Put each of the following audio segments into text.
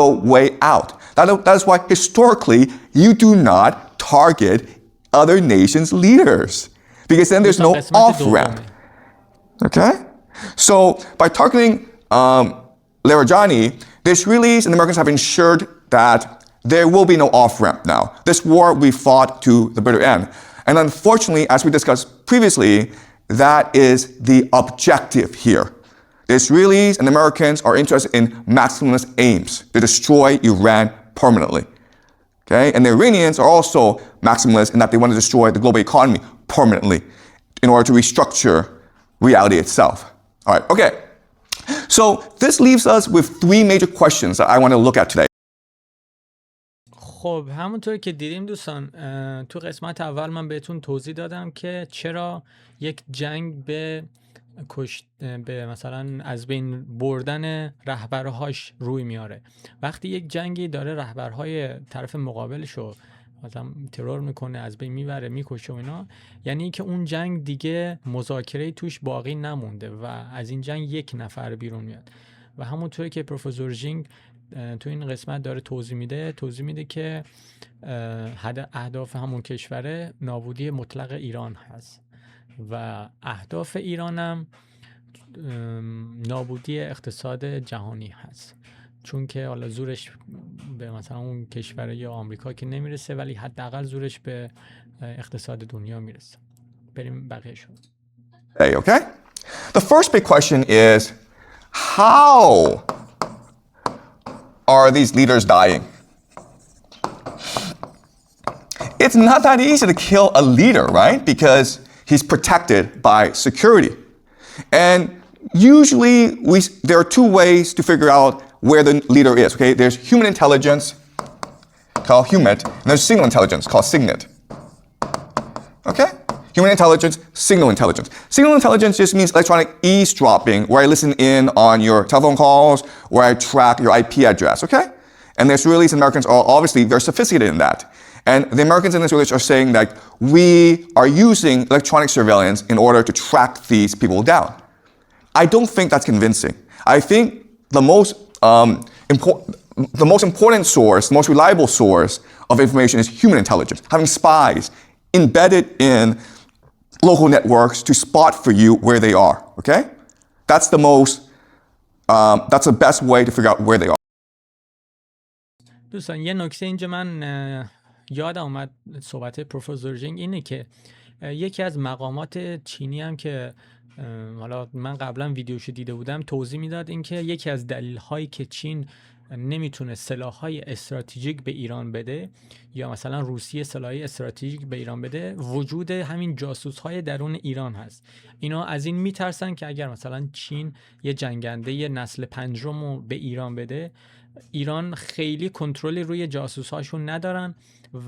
way out. That is why historically you do not target other nations' leaders, because then there's no off-ramp. Okay? So by targeting Larijani, the Israelis and the Americans have ensured that there will be no off-ramp now. This war we fought to the bitter end. And unfortunately, as we discussed previously, that is the objective here. The Israelis and the Americans are interested in maximalist aims to destroy Iran permanently. Okay? And the Iranians are also maximalists in that they want to destroy the global economy permanently in order to restructure reality itself. All right, okay. So this leaves us with three major questions that I want to look at today. خب همونطور که دیدیم دوستان تو قسمت اول من بهتون توضیح دادم که چرا یک جنگ به مثلا از بین بردن رهبرهاش روی میاره. وقتی یک جنگی داره رهبرهای طرف مقابلشو مثلا ترور میکنه، از بین میبره، میکشه و اینا، یعنی که اون جنگ دیگه مذاکره توش باقی نمونده و از این جنگ یک نفر بیرون میاد. و همونطوری که پروفسور ژینگ تو این قسمت داره توضیح میده که اهداف همون کشوره نابودی مطلق ایران هست و اهداف ایرانم نابودی اقتصاد جهانی هست، چون که حالا زورش به مثلا اون کشور یا آمریکا که نمیرسه، ولی حداقل زورش به اقتصاد دنیا میرسه. بریم بقیه شو. Hey, okay? The first big question is, how are these leaders dying? It's not that easy to kill a leader, right? Because he's protected by security. And usually there are two ways to figure out where the leader is, okay? There's human intelligence, called HUMINT, and there's signal intelligence, called SIGINT. Okay? Human intelligence, signal intelligence. Signal intelligence just means electronic eavesdropping, where I listen in on your telephone calls, where I track your IP address, okay? And the Israelis and Americans are obviously very sophisticated in that. And the Americans and the Israelis are saying that we are using electronic surveillance in order to track these people down. I don't think that's convincing. I think the most important source, most reliable source of information is human intelligence, having spies embedded in local networks to spot for you where they are, okay? That's the best way to figure out where they are. دوستان یه نکته اینجا من یادم اومد صحبت پروفسور ژینگ اینه که یکی از مقامات چینی هم که حالا من قبلا ویدیوشو دیده بودم توضیح میداد این که یکی از دلایلی که چین نمیتونه سلاح‌های استراتژیک به ایران بده یا مثلا روسیه سلاح‌های استراتژیک به ایران بده وجود همین جاسوس‌های درون ایران هست. اینا از این میترسن که اگر مثلا چین یه جنگنده نسل پنجم به ایران بده، ایران خیلی کنترلی روی جاسوس‌هاشون ندارن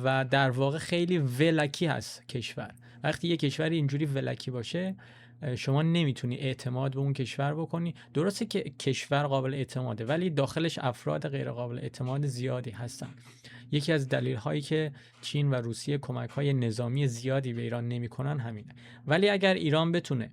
و در واقع خیلی ولکی هست کشور. وقتی یه کشوری اینجوری ولکی باشه شما نمیتونی اعتماد به اون کشور بکنی. درسته که کشور قابل اعتماده ولی داخلش افراد غیر قابل اعتماد زیادی هستن. یکی از دلیل هایی که چین و روسیه کمک های نظامی زیادی به ایران نمیکنن همینه. ولی اگر ایران بتونه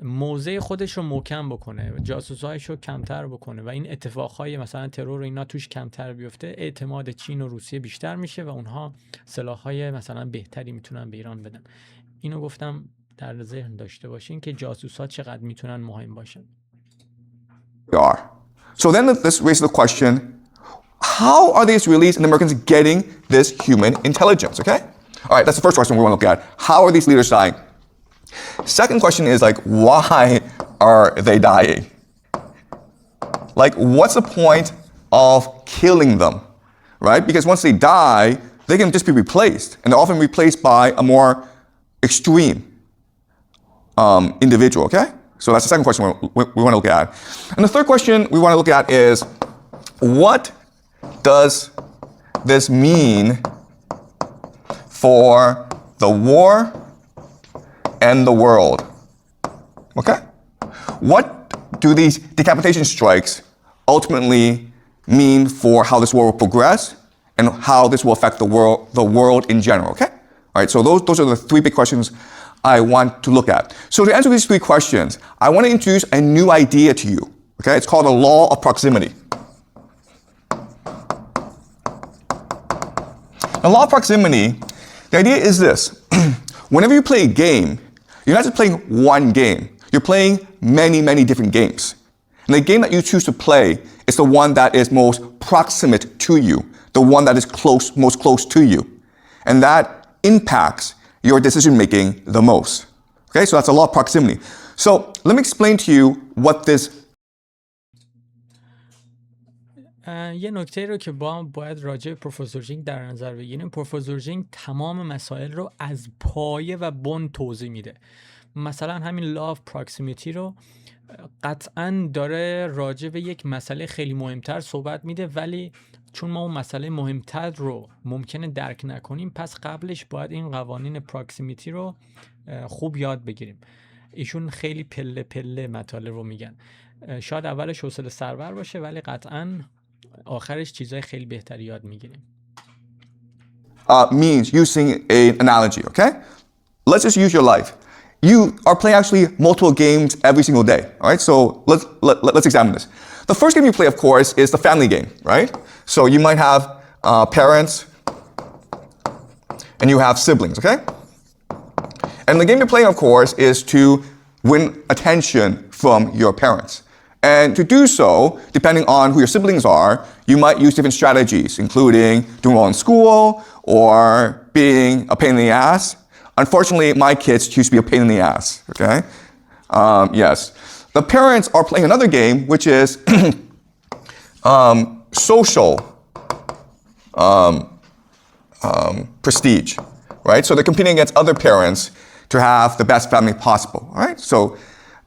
موضع خودش رو محکم بکنه، جاسوسایش رو کمتر بکنه و این اتفاقهای مثلا ترور و اینا توش کمتر بیفته، اعتماد چین و روسیه بیشتر میشه و اونها سلاح‌های مثلا بهتری میتونن به ایران بدن. اینو گفتم در ذهن داشته باشین که جاسوس‌ها چقدر میتونن مهم باشن. So then this raises the question, how are the Israelis and the Americans getting this human intelligence, okay? All right, that's the first question we want to look at. How are these leaders dying? Second question is like, why are they dying? Like, what's the point of killing them, right? Because once they die, they can just be replaced, and they're often replaced by a more extreme individual, okay? So that's the second question we want to look at. And the third question we want to look at is, what does this mean for the war and the world? Okay? What do these decapitation strikes ultimately mean for how this war will progress and how this will affect the world in general, okay? All right, so those are the three big questions I want to look at. So to answer these three questions, I want to introduce a new idea to you, okay? It's called the law of proximity. The law of proximity, the idea is this. Whenever you play a game, you're not just playing one game. You're playing many, many different games. And the game that you choose to play is the one that is most proximate to you, the one that is most close to you. And that impacts your decision making the most. Okay, so that's a law of proximity. So let me explain to you what this. یه نکته رو که باید راجع به پروفسور جینگ در نظر بگیریم، پروفسور جینگ تمام مسائل رو از پایه و بن توضیح میده. مثلا همین لا آف پراکسیمیتی رو قطعاً داره راجع به یک مسئله خیلی مهمتر صحبت میده، ولی چون ما اون مسئله مهمتر رو ممکنه درک نکنیم، پس قبلش باید این قوانین پراکسیمیتی رو خوب یاد بگیریم. ایشون خیلی پله پله مطالب رو میگن. شاید اولش حوصله سربر باشه، ولی قطعاً آخرش چیزای خیلی بهتری یاد میگیریم. Means using an analogy, okay? Let's just use your life. You are playing actually multiple games every single day, all right? So let's examine this. The first game you play, of course, is the family game, right? So you might have parents and you have siblings, okay? And the game you're playing, of course, is to win attention from your parents. And to do so, depending on who your siblings are, you might use different strategies, including doing well in school or being a pain in the ass. Unfortunately, my kids choose to be a pain in the ass, okay? Yes. The parents are playing another game, which is social prestige, right? So they're competing against other parents to have the best family possible, all right? So,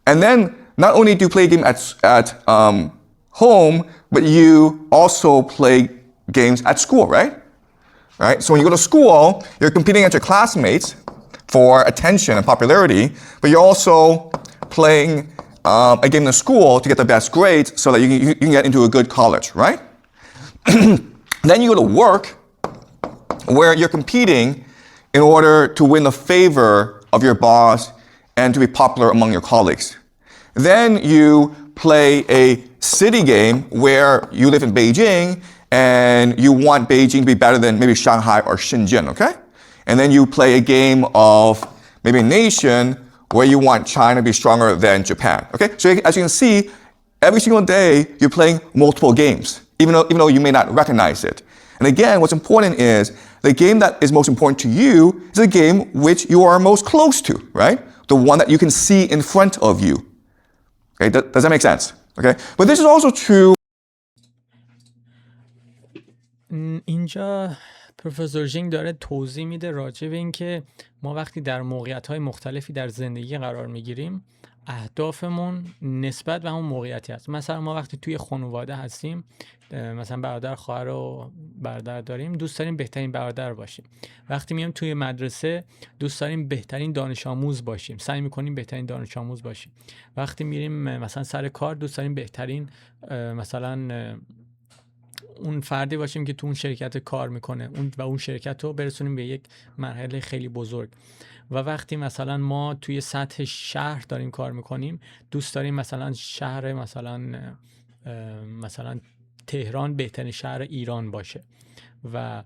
and then not only do you play a game at home, but you also play games at school, right? Right? So when you go to school, you're competing against your classmates for attention and popularity, but you're also playing a game in school to get the best grades so that you can get into a good college, right? Then you go to work where you're competing in order to win the favor of your boss and to be popular among your colleagues. Then you play a city game where you live in Beijing and you want Beijing to be better than maybe Shanghai or Shenzhen, okay? And then you play a game of maybe a nation where you want China to be stronger than Japan, okay? So as you can see, every single day you're playing multiple games, even though you may not recognize it. And again, what's important is the game that is most important to you is the game which you are most close to, right? The one that you can see in front of you. Okay, does that make sense? Okay, but this is also true. اینجا پروفسور جینگ داره توضیح میده راجع به این که ما وقتی در موقعیت‌های مختلفی در زندگی قرار میگیریم، اهدافمون نسبت به همون موقعیتی هست. مثلا ما وقتی توی خانواده هستیم، مثلا برادر خواهر و برادر داریم، دوست داریم بهترین برادر باشیم. وقتی میایم توی مدرسه، دوست داریم بهترین دانش آموز باشیم، سعی میکنیم بهترین دانش آموز باشیم. وقتی میریم مثلا سر کار، دوست داریم بهترین مثلا اون فردی باشیم که تو اون شرکت کار میکنه و اون شرکت رو برسونیم به یک مرحله خیلی بزرگ. و وقتی مثلا ما توی سطح شهر داریم کار میکنیم، دوست داریم مثلا شهر مثلا تهران بهترین شهر ایران باشه و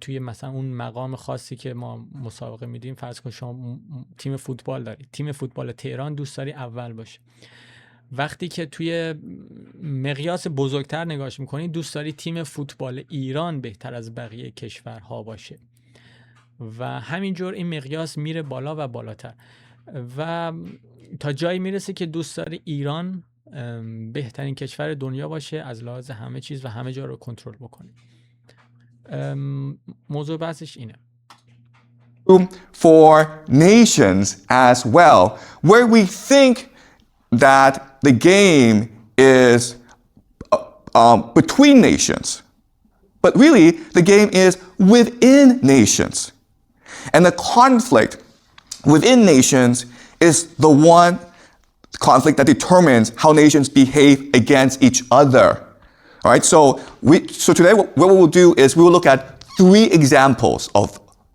توی مثلا اون مقام خاصی که ما مسابقه میدیم، فرض کن شما تیم فوتبال داری، تیم فوتبال تهران دوست داری اول باشه. وقتی که توی مقیاس بزرگتر نگاهش میکنی، دوست داری تیم فوتبال ایران بهتر از بقیه کشورها باشه و همینجور این مقیاس میره بالا و بالاتر و تا جایی میرسه که دوست داری ایران بهترین کشور دنیا باشه از لحاظ همه چیز و همه جا رو کنترل بکنه. موضوع بحثش اینه. For nations as well, where we think that the game is between nations, but really the game is within nations. And the conflict within nations is the one conflict that determines how nations behave against each other. All right, so today what we will do is we will look at 3 examples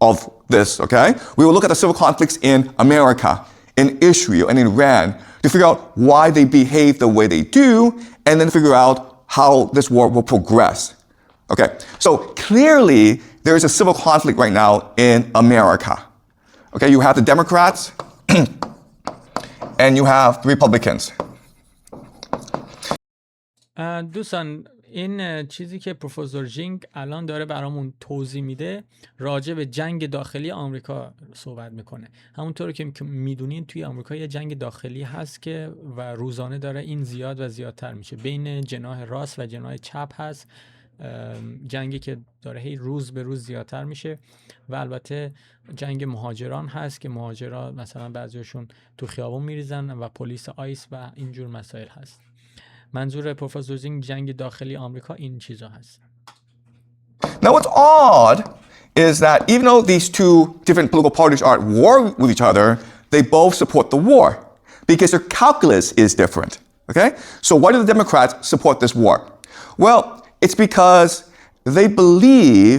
of this, okay? We will look at the civil conflicts in America, in Israel, and in Iran to figure out why they behave the way they do, and then figure out how this war will progress. Okay, so clearly there is a civil conflict right now in America. Okay, you have the Democrats and you have the Republicans. دوستان این چیزی که پروفسور جینگ الان داره برامون توضیح میده راجع به جنگ داخلی آمریکا صحبت میکنه. همونطور که میدونین توی آمریکا یه جنگ داخلی هست که و روزانه داره این زیاد و زیادتر میشه. بین جناح راست و جناح چپ هست، جنگی که داره هی روز به روز زیادتر میشه. و البته جنگ مهاجران هست که مهاجران مثلا بعضیشون تو خیابون میریزن و پلیس آیس و اینجور مسائل هست. منظور پروفسور زینگ جنگ داخلی آمریکا این چیزا هست. Now what's odd is that even though these two different political parties are at war with each other, they both support the war because their calculus is different. Okay? So why do the Democrats support this war? Well, it's because they believe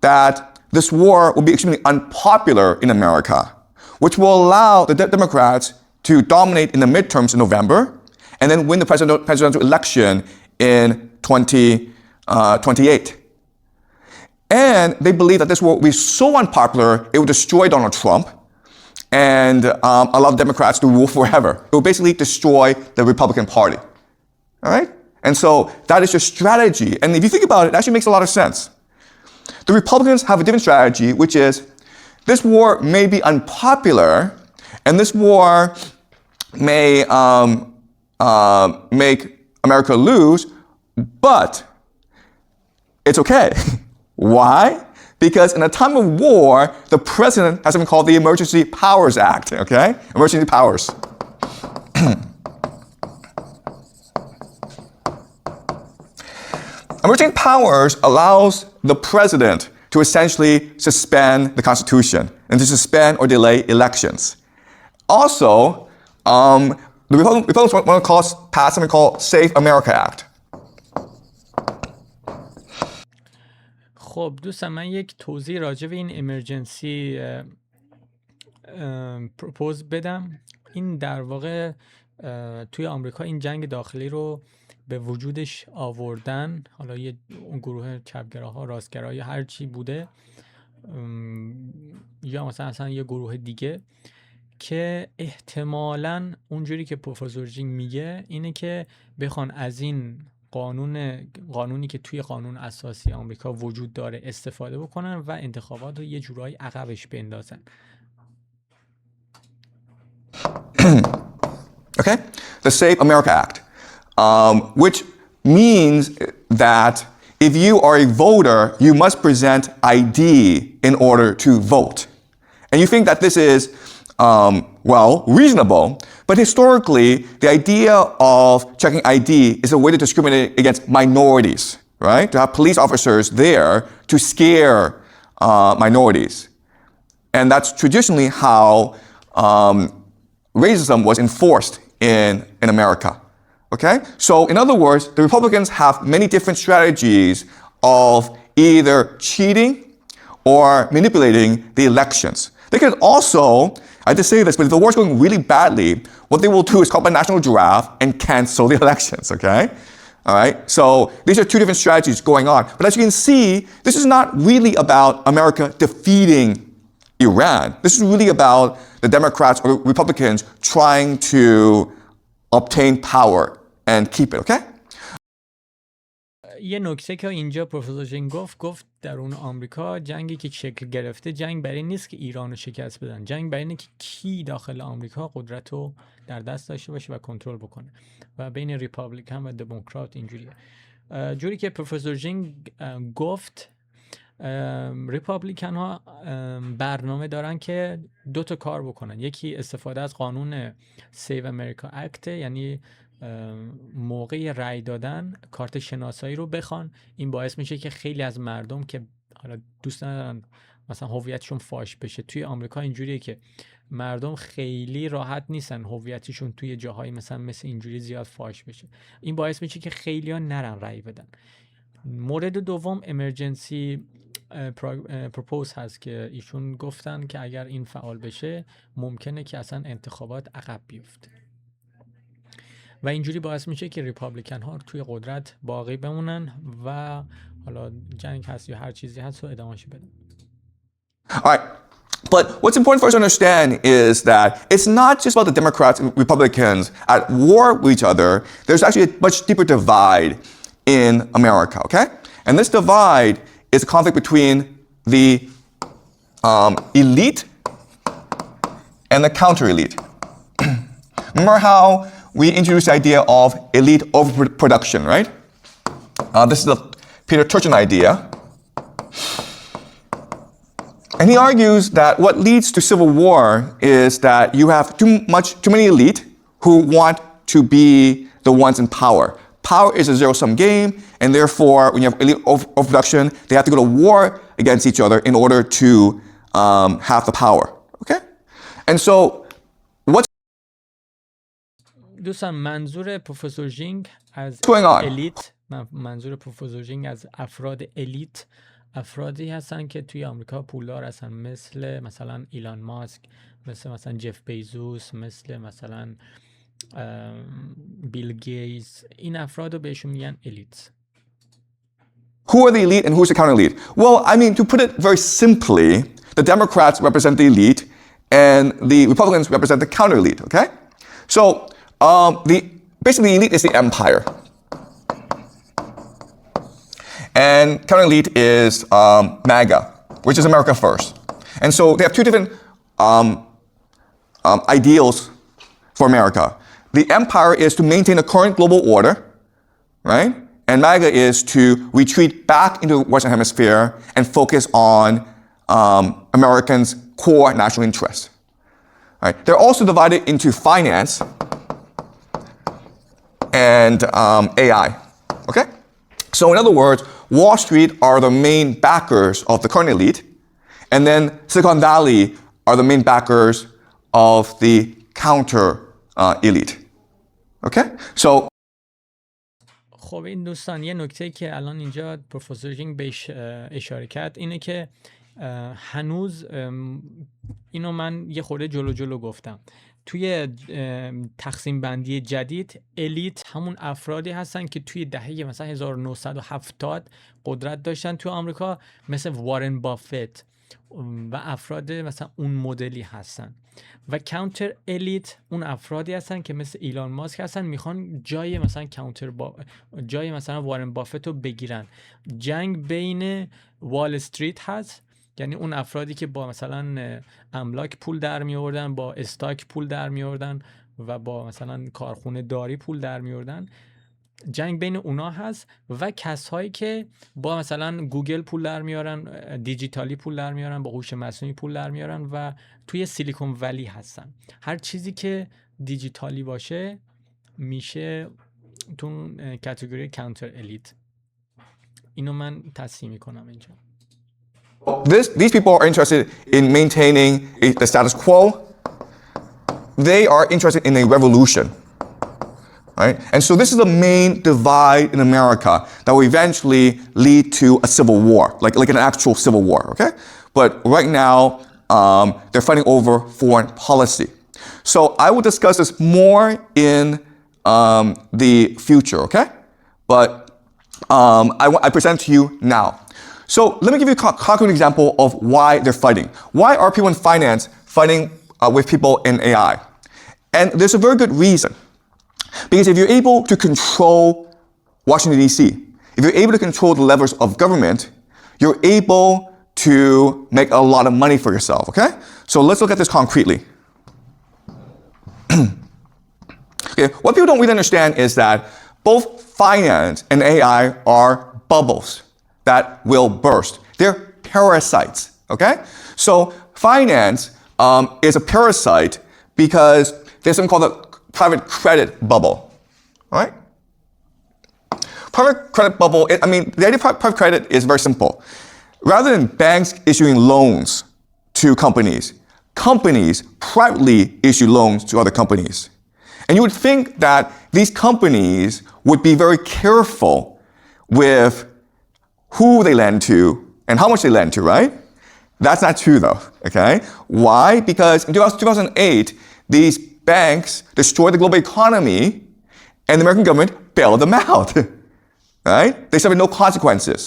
that this war will be extremely unpopular in America, which will allow the Democrats to dominate in the midterms in November and then win the presidential election in 2028. And they believe that this war will be so unpopular, it will destroy Donald Trump and allow Democrats to rule forever. It will basically destroy the Republican Party. All right? And so that is your strategy. And if you think about it, it actually makes a lot of sense. The Republicans have a different strategy, which is this war may be unpopular, and this war may make America lose, but it's okay. Why? Because in a time of war, the president has something called the Emergency Powers Act, okay? Emergency powers. Emergency powers allows the president to essentially suspend the Constitution and to suspend or delay elections. Also, the Republicans want to pass something called Safe America Act. خب دوستان من یک توضیح راجع به این امرجنسی پروپوز بدم. این در واقع توی آمریکا این جنگ داخلی رو به وجودش آوردن. حالا یه گروه چپگراها، راستگراها یا هر چی بوده یا مثلا اصلا یه گروه دیگه که احتمالاً اونجوری که پروفسور جینگ میگه اینه که بخوان از این قانونی که توی قانون اساسی آمریکا وجود داره استفاده بکنن و انتخابات رو یه جورایی عقبش بندازن. Okay? The Save America Act, which means that if you are a voter, you must present ID in order to vote. And you think that this is reasonable, but historically, the idea of checking ID is a way to discriminate against minorities, right? To have police officers there to scare minorities. And that's traditionally how racism was enforced in America, okay? So in other words, the Republicans have many different strategies of either cheating or manipulating the elections. They could also, I just say this, but if the war is going really badly, what they will do is call a national draft and cancel the elections, okay? All right, so these are two different strategies going on. But as you can see, this is not really about America defeating Iran. This is really about the Democrats or Republicans trying to obtain power and keep it, okay? یه نکته که اینجا پروفسور جینگ گفت درون آمریکا جنگی که شکل گرفته جنگ برای این نیست که ایران رو شکست بدن، جنگ برای اینه که کی داخل آمریکا قدرت رو در دست داشته باشه و کنترل بکنه و بین ریپابلیکن و دموکرات اینجوریه. جوری که پروفسور جینگ گفت ریپابلیکن ها برنامه دارن که دو تا کار بکنن. یکی استفاده از قانون سیو امریکا اکت، یعنی موقع رأی دادن کارت شناسایی رو بخوان. این باعث میشه که خیلی از مردم که حالا دوست ندارن مثلا هویتشون فاش بشه، توی آمریکا اینجوریه که مردم خیلی راحت نیستن هویتشون توی جاهایی مثل اینجوری زیاد فاش بشه. این باعث میشه که خیلی‌ها نرن رأی بدن. مورد دوم امرجنسی پروپوز هست که ایشون گفتن که اگر این فعال بشه ممکنه که اصلا انتخابات عقب بیفته. و اینجوری باعث میشه که ریپابلیکن ها توی قدرت باقی بمونن و حالا جنگ هست یا هر چیزی هست رو ادامهش بدن. All right. But what's important for us to understand is that it's not just about the Democrats and Republicans at war with each other. There's actually a much deeper divide in America, okay? And this divide is a conflict between the elite and the counter-elite. Remember how we introduced the idea of elite overproduction, right? This is the Peter Turchin idea. And he argues that what leads to civil war is that you have too many elite who want to be the ones in power. Power is a zero-sum game, and therefore, when you have elite overproduction, they have to go to war against each other in order to have the power. Okay? And so, what's دوستان منظور پروفسور جینگ از going on? الیت، منظور پروفسور جینگ از افراد الیت، افرادی هستن که توی آمریکا پولدار هستن، مثلا ایلان ماسک، مثلا جف بیزوس، مثلا بیل گیتس. این افراد رو بهشون میگن الیت. Who are the elite and who's the counter-elite? Well, I mean, to put it very simply, the Democrats represent the elite and the Republicans represent the counter-elite, okay? So, basically the elite is the empire. And counter-elite is MAGA, which is America First. And so they have two different ideals for America. The empire is to maintain the current global order, right? And MAGA is to retreat back into the Western Hemisphere and focus on Americans' core national interests. Right? They're also divided into finance and AI. Okay? So in other words, Wall Street are the main backers of the current elite, and then Silicon Valley are the main backers of the counter elite. Okay? So خب این دوستان یه نکته که الان اینجا پروفسور جینگ بهش اشاره کرد اینه که هنوز اینو من یه خورده جلو گفتم. توی تقسیم بندی جدید الیت همون افرادی هستن که توی دهه مثلا 1970 قدرت داشتن توی آمریکا، مثل وارن بافت و افراد مثلا اون مدلی هستن. و کانتر الیت اون افرادی هستن که مثل ایلان ماسک هستن، میخوان جای مثلا جای مثلا وارن بافت رو بگیرن. جنگ بین وال استریت هست، یعنی اون افرادی که با مثلا املاک پول در میوردن، با استاک پول در میوردن و با مثلا کارخونه داری پول در میوردن. جنگ بین اونا هست و کسایی که با مثلا گوگل پول در میارن، دیجیتالی پول در میارن، با هوش مصنوعی پول در میارن و توی سیلیکون ولی هستن. هر چیزی که دیجیتالی باشه میشه تو کاتگوری کانتر الیت. اینو من تصحیح میکنم اینجا. these people are interested in maintaining the status quo. They are interested in a revolution. Right? And so this is the main divide in America that will eventually lead to a civil war, like an actual civil war, okay? But right now, they're fighting over foreign policy. So I will discuss this more in the future, okay? But I present to you now. So let me give you a concrete example of why they're fighting. Why are people in finance fighting with people in AI? And there's a very good reason. Because if you're able to control Washington, D.C., if you're able to control the levers of government, you're able to make a lot of money for yourself, okay? So let's look at this concretely. Okay, what people don't really understand is that both finance and AI are bubbles that will burst. They're parasites, okay? So finance is a parasite because there's something called the private credit bubble, all right? Private credit bubble, the idea of private credit is very simple. Rather than banks issuing loans to companies, companies privately issue loans to other companies. And you would think that these companies would be very careful with who they lend to and how much they lend to, right? That's not true though, okay? Why? Because in 2008, these banks destroyed the global economy and the American government bailed them out. Right? They suffered no consequences.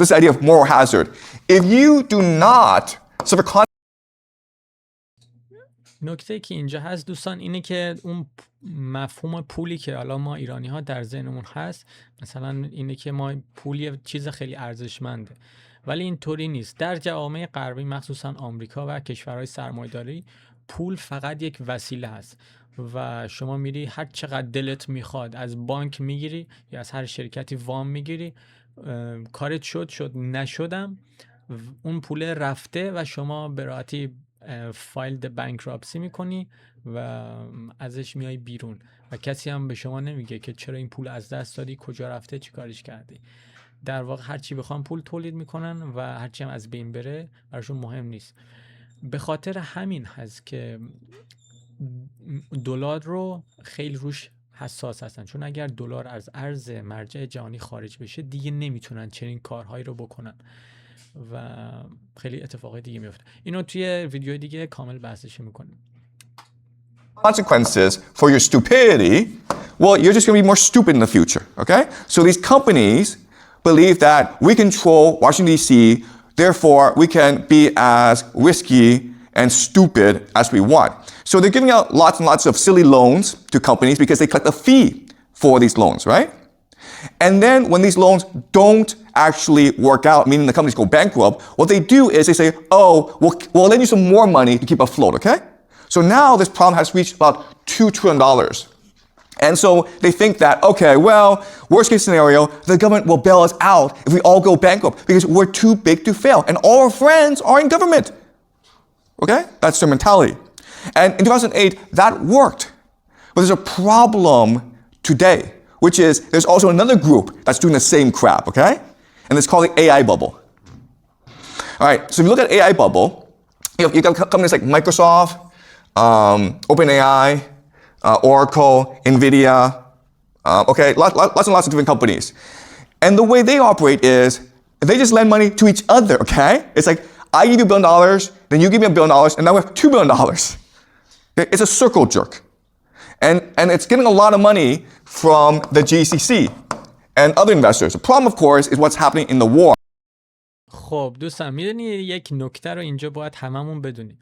This idea of moral hazard. If you do not suffer consequences, نکته که اینجا هست دوستان اینه که اون مفهوم پولی که حالا ما ایرانی ها در ذهنمون هست، مثلا اینه که ما پول یه چیز خیلی ارزشمنده، ولی اینطوری نیست. در جوامع غربی مخصوصا آمریکا و کشورهای سرمایه‌داری، پول فقط یک وسیله هست و شما میری هر چقدر دلت میخواد از بانک میگیری یا از هر شرکتی وام میگیری، کارت شد نشدم اون پول رفته و شما به راحتی فایل بانکراپسی میکنی و ازش میای بیرون و کسی هم به شما نمیگه که چرا این پول از دست دادی، کجا رفته، چی کارش کردی. در واقع هرچی بخوام پول تولید میکنن و هرچی هم از بین بره براشون مهم نیست. به خاطر همین هست که دلار رو خیلی روش حساس هستن، چون اگر دلار از ارز مرجع جهانی خارج بشه دیگه نمیتونن چنین کارهایی رو بکنن و خیلی اتفاقای دیگه میفته. اینو توی ویدیو دیگه کامل بحثش میکنیم. consequences for your stupidity, well, you're just going to be more stupid in the future, okay? So these companies believe that we control Washington, D.C., therefore we can be as risky and stupid as we want. So they're giving out lots and lots of silly loans to companies because they collect a fee for these loans, right? And then when these loans don't actually work out, meaning the companies go bankrupt, what they do is they say, oh, we'll lend you some more money to keep afloat, okay? So now this problem has reached about $2 trillion. And so they think that, okay, well, worst case scenario, the government will bail us out if we all go bankrupt because we're too big to fail. And all our friends are in government. Okay? That's their mentality. And in 2008, that worked. But there's a problem today, which is there's also another group that's doing the same crap, okay? And it's called the AI bubble. All right, so if you look at AI bubble, you got companies like Microsoft, OpenAI, Oracle, NVIDIA, okay, lots and lots of different companies. And the way they operate is they just lend money to each other, okay? It's like, I give you $1 billion, then you give me $1 billion, and now we have $2 billion. Okay? It's a circle jerk. And it's getting a lot of money from the GCC and other investors. The problem, of course, is what's happening in the war. خب دوستان میدونی یک نکته رو اینجا باید هممون بدونیم.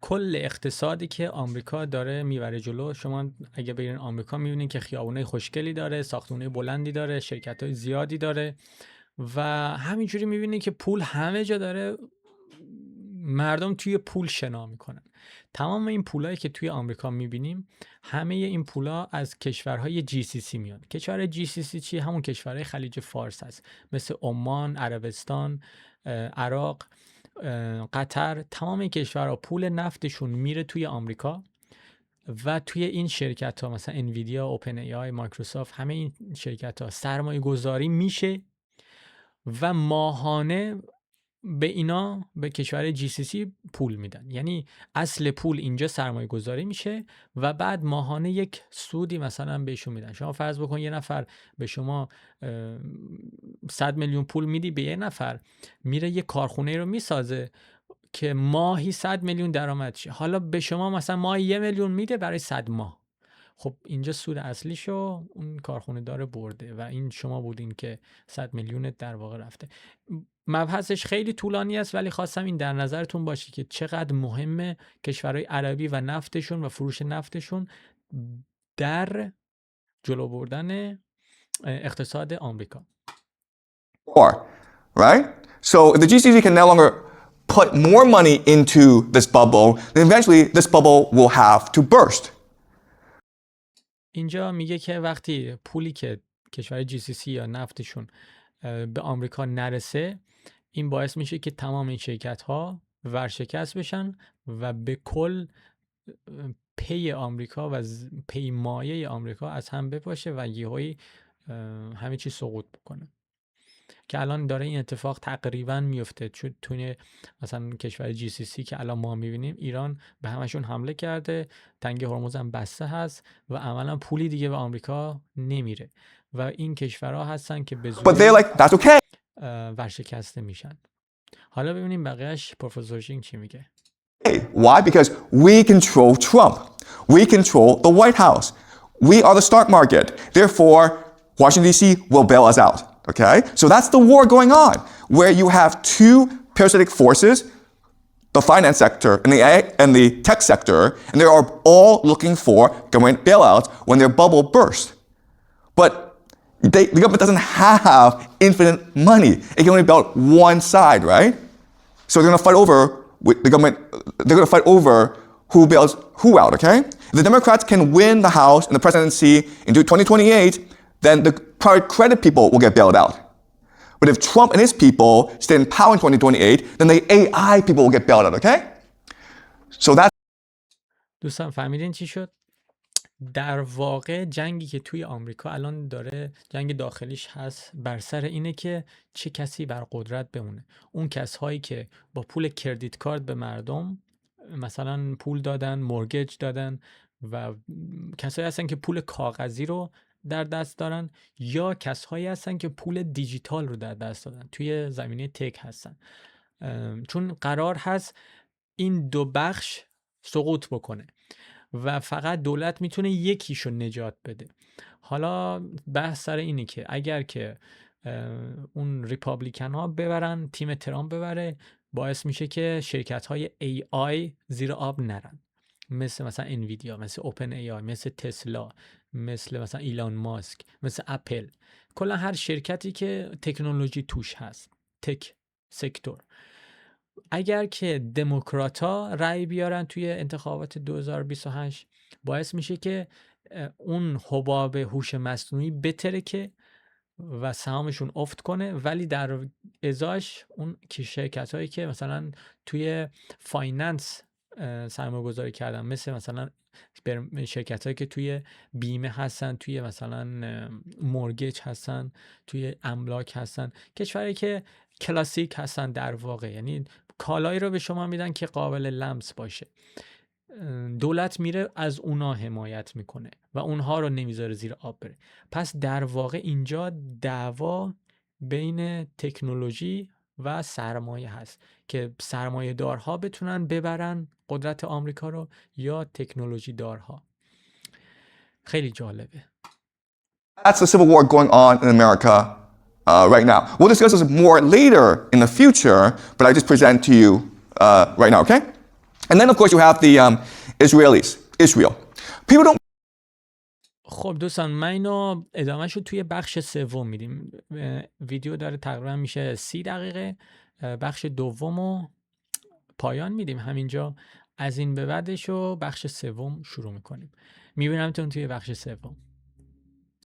کل اقتصادی که آمریکا داره میبره جلو، شما اگه برین آمریکا میبینین که خیابونای خوشگلی داره، ساختمانای بلندی داره، شرکت‌های زیادی داره و همینجوری میبینین که پول همه جا داره، مردم توی پول شنا میکنن. تمام این پولایی که توی آمریکا میبینیم، همه این پولا از کشورهای GCC میان. کشور GCC چی؟ همون کشورهای خلیج فارس هست، مثل عمان، عربستان، عراق، قطر. تمام این کشورها پول نفتشون میره توی آمریکا و توی این شرکت ها مثلا انویدیا، اوپن ای آی، مایکروسافت، همه این شرکت ها سرمایه گذاری میشه و ماهانه به اینا، به کشور GCC پول میدن. یعنی اصل پول اینجا سرمایه گذاری میشه و بعد ماهانه یک سودی مثلا بهشون میدن. شما فرض بکن یه نفر به شما 100 میلیون پول میدی، به یه نفر میره یه کارخونه رو میسازه که ماهی 100 میلیون درآمد شه. حالا به شما مثلا ماهی 1 میلیون میده برای 100 ماه. خب اینجا سود اصلیشو اون کارخونه داره برده و این شما بودین که 100 میلیونت در واقع رفته. مبحثش خیلی طولانی است ولی خواستم این در نظرتون باشه که چقدر مهمه کشورهای عربی و نفتشون و فروش نفتشون در جلو بردن اقتصاد آمریکا. Right? So if the GCC can no longer put more money into this bubble, then eventually this bubble will have to burst. اینجا میگه که وقتی پولی که کشور GCC یا نفتشون به آمریکا نرسه، این باعث میشه که تمام این شرکت ها ورشکست بشن و به کل پی آمریکا و پی مایه آمریکا از هم بپاشه و یهویی همه چی سقوط بکنه، که الان داره این اتفاق تقریبا میفته. چون توی مثلا کشور GCC که الان ما میبینیم، ایران به همشون حمله کرده، تنگه هرمز هم بسته هست و عملا پولی دیگه به آمریکا نمیره و این کشورها هستن که به زودی ورشکسته میشن. حالا ببینیم بقیهش پروفسور ژینگ چی میگه. Why? Because we control Trump. We control the White House. We are the stock market. Therefore, Washington, D.C. will bail us out. Okay? So that's the war going on, where you have two parasitic forces, the finance sector and the tech sector, and they are all looking for government bailouts when their bubble bursts. But the government doesn't have infinite money. It can only bail out one side, right? So they're going to fight over the government. They're going to fight over who bails who out, okay? If the Democrats can win the House and the presidency in 2028, then the private credit people will get bailed out. But if Trump and his people stay in power in 2028, then the AI people will get bailed out, okay? So that's دوستان فهمیدین چی شد؟ در واقع جنگی که توی آمریکا الان داره جنگ داخلیش هست بر سر اینه که چه کسی بر قدرت بمونه. اون کسایی که با پول کردیت کارت به مردم مثلا پول دادن، مورگیج دادن و کسایی هستن که پول کاغذی رو در دست دارن یا کسایی هستن که پول دیجیتال رو در دست دارن توی زمینه تک هستن. چون قرار هست این دو بخش سقوط بکنه و فقط دولت میتونه یکیشو نجات بده. حالا بحث سر اینه که اگر که اون ریپابلیکن ها ببرن، تیم ترامپ ببره، باعث میشه که شرکت های AI زیر آب نرن، مثلا انویدیا، مثل اوپن AI، مثل تسلا، مثلا ایلان ماسک، مثل اپل، کلا هر شرکتی که تکنولوژی توش هست، تک سکتور. اگر که دموکرات‌ها رأی بیارن توی انتخابات 2028 باعث میشه که اون حباب هوش مصنوعی بترکه و سهامشون افت کنه، ولی در ازاش اون که شرکت‌هایی که مثلا توی فایننس سرمایه گذاری کردن، مثلا شرکت‌هایی که توی بیمه هستن، توی مثلا مورگیج هستن، توی املاک هستن، کشوری که کلاسیک هستن در واقع، یعنی کالایی رو به شما میدن که قابل لمس باشه، دولت میره از اونا حمایت میکنه و اونها رو نمیذاره زیر آب بره. پس در واقع اینجا دعوا بین تکنولوژی و سرمایه هست که سرمایه دارها بتونن ببرن قدرت آمریکا رو یا تکنولوژی دارها. خیلی جالبه. That's the civil war going on in America right now. We'll discuss this more later in the future, but I just present to you right now, okay? And then, of course, you have the Israelis, Israel. People don't. خب دوستان، من اینو ادامه شد توی بخش سوم میدیم. ویدیو داره تقریبا میشه 30 دقیقه. بخش دومو پایان میدیم همینجا. از این به بعدش رو بخش سوم شروع میکنیم. میبینمتون توی بخش سوم.